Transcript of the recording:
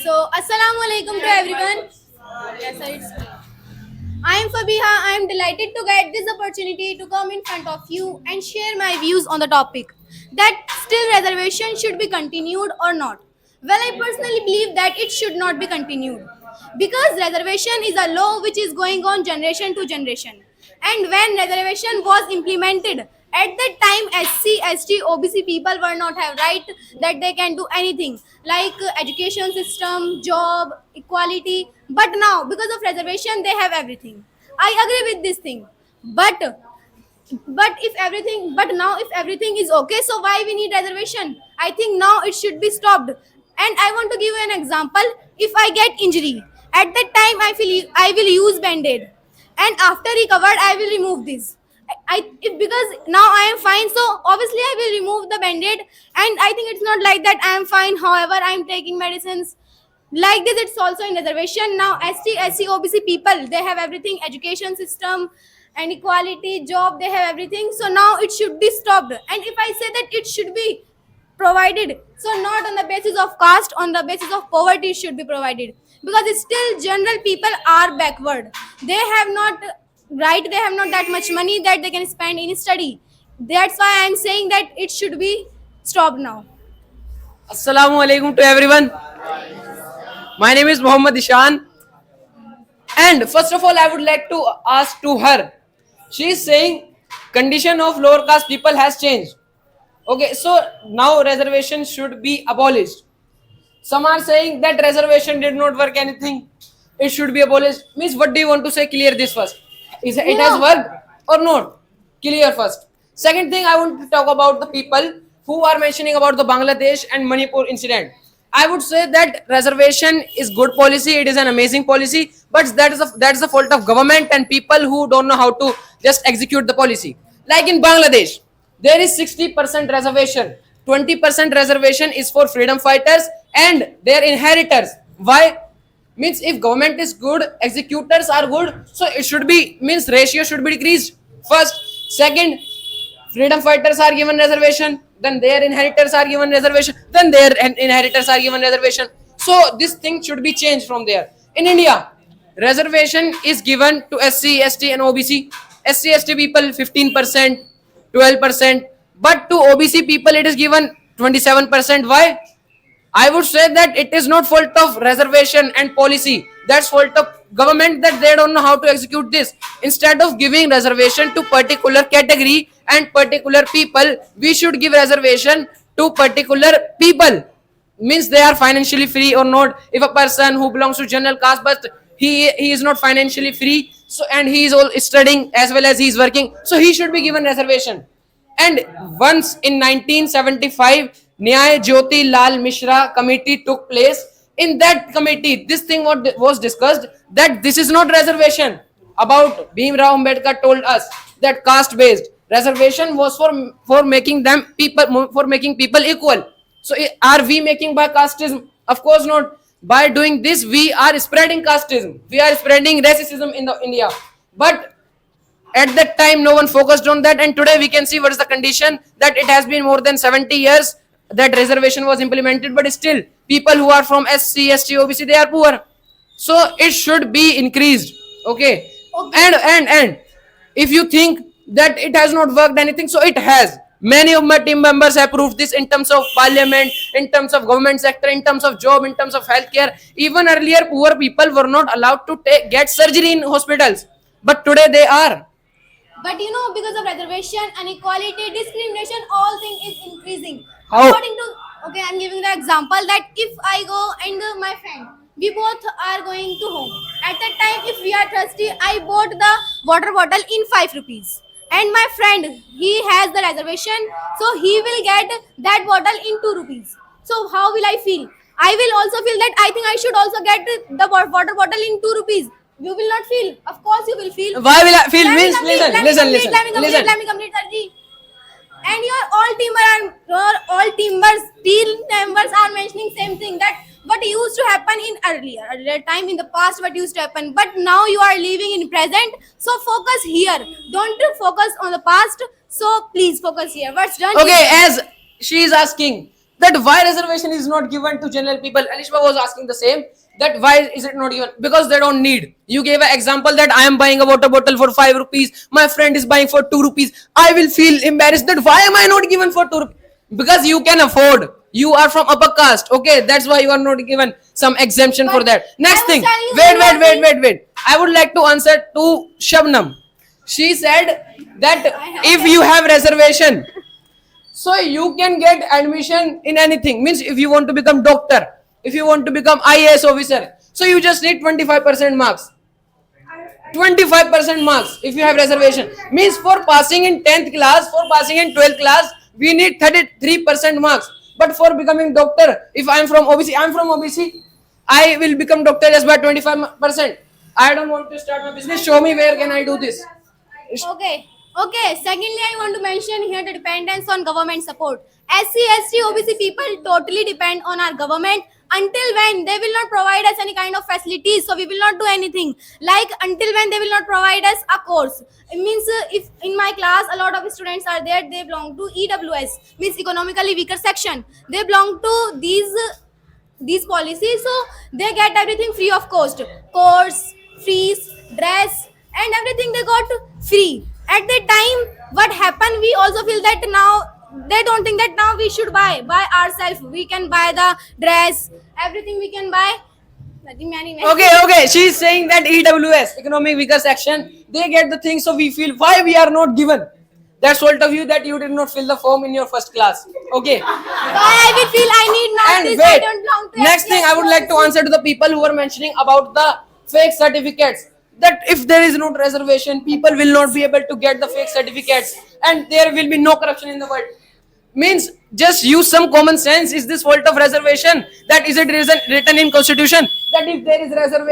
So, Assalamu alaikum to everyone. Yes, sir, it's me. I am Fabiha. I am delighted to get this opportunity to come in front of you and share my views on the topic that still reservation should be continued or not. Well, I personally believe that it should not be continued because reservation is a law which is going on generation to generation. And when reservation was implemented, at that time SC, ST, OBC people were not have right that they can do anything like education system, job, equality. But now because of reservation they have everything. I agree with this thing. But now if everything is okay, so why we need reservation? I think now it should be stopped. And I want to give you an example. If I get injury, at that time I will use band-aid, and after recovered I will remove this. Because now I am fine, so obviously I will remove the band-aid. And I think it's not like that I am fine, however I am taking medicines. Like this it's also in reservation. Now ST, SC, OBC people, they have everything, education system and equality, job, they have everything. So now it should be stopped. And if I say that it should be provided, so not on the basis of caste, on the basis of poverty it should be provided, because it's still general people are backward. They have not right, they have not that much money that they can spend in study. That's why I am saying that it should be stopped now. Assalamu alaikum to everyone. My name is Muhammad Ishan. And first of all, I would like to ask to her. She is saying condition of lower caste people has changed. Okay, so now reservation should be abolished. Some are saying that reservation did not work anything. It should be abolished. Means what do you want to say? Clear this first. Is it has No. worked or not? Clear first. Second thing, I want to talk about the people who are mentioning about the Bangladesh and Manipur incident. I would say that reservation is good policy. It is an amazing policy, but that is the fault of government and people who don't know how to just execute the policy. Like in Bangladesh, there is 60% reservation. 20% reservation is for freedom fighters and their inheritors. Why? Means if government is good, executors are good, so it should be, means ratio should be decreased first. Second, freedom fighters are given reservation, then their inheritors are given reservation, then their inheritors are given reservation. So this thing should be changed from there. In India, reservation is given to SC, ST and OBC. SC, ST people 15%, 12%, but to OBC people it is given 27%. Why? I would say that it is not fault of reservation and policy. That's fault of government that they don't know how to execute this. Instead of giving reservation to particular category and particular people, we should give reservation to particular people. Means they are financially free or not. If a person who belongs to general caste but he is not financially free, so and he is all studying as well as he is working, so he should be given reservation. And once in 1975, Nyay Jyoti Lal Mishra committee took place. In that committee, this thing was discussed that this is not reservation. About Bhim Rao Ambedkar told us that caste based reservation was for making them people, for making people equal. So are we making by casteism? Of course not. By doing this, we are spreading casteism. We are spreading racism in the India. But at that time no one focused on that, and today we can see what is the condition, that it has been more than 70 years that reservation was implemented, but still people who are from SC, ST, OBC, they are poor. So it should be increased. Okay. Okay. And if you think that it has not worked anything, so it has. Many of my team members have proved this in terms of parliament, in terms of government sector, in terms of job, in terms of healthcare. Even earlier poor people were not allowed to get surgery in hospitals, but today they are. But because of reservation, inequality, discrimination, all thing is increasing. How? According to, okay, I'm giving the example that if I go and my friend, we both are going to home. At that time, if we are thirsty, I bought the water bottle in 5 rupees. And my friend, he has the reservation, so he will get that bottle in 2 rupees. So how will I feel? I will also feel that I think I should also get the water bottle in 2 rupees. You will not feel. Of course, you will feel. Why will I feel? Let me Means complete, listen, let me listen, complete, listen, let me complete, listen. let me complete, Sarji. And your all team members are mentioning same thing, that what used to happen in earlier time in the past, what used to happen. But now you are living in present, so focus here. Don't focus on the past. So please focus here. What's done? Okay, as she is asking that why reservation is not given to general people. Alishba was asking the same, that why is it not given? Because they don't need. You gave an example that I am buying a water bottle for 5 rupees, my friend is buying for 2 rupees. I will feel embarrassed that why am I not given for 2 rupees? Because you can afford. You are from upper caste. Okay, that's why you are not given some exemption for But that. Next I was thing. telling you Wait, one wait, more wait, wait, wait. I would like to answer to Shabnam. She said that if you have reservation, so you can get admission in anything. Means if you want to become doctor, if you want to become IAS officer, so you just need 25% marks. 25% marks if you have reservation. Means for passing in 10th class, for passing in 12th class, we need 33% marks. But for becoming doctor, if I am from OBC, I am from OBC, I will become doctor just by 25%. I don't want to start my business. Show me where can I do this. Okay. Okay. Secondly, I want to mention here the dependence on government support. SC, ST, OBC people totally depend on our government. Until when they will not provide us any kind of facilities, so we will not do anything. Like until when they will not provide us a course. It means if in my class a lot of students are there, they belong to EWS, means economically weaker section. They belong to these policies, so they get everything free of cost. Course, fees, dress, and everything they got free. At that time, what happened? We also feel that now they don't think that now we should buy ourselves. We can buy the dress, everything we can buy. Nothing many. Okay. She's saying that EWS, economic weaker section, they get the thing, so we feel why we are not given. That's fault of you that you did not fill the form in your first class. Okay. Why I will feel I need not And this. I wait, don't belong to next thing I would like to answer to the people who are mentioning about the fake certificates. That if there is no reservation, people will not be able to get the fake certificates, and there will be no corruption in the world. Means just use some common sense. Is this fault of reservation? That is it written in constitution that if there is reservation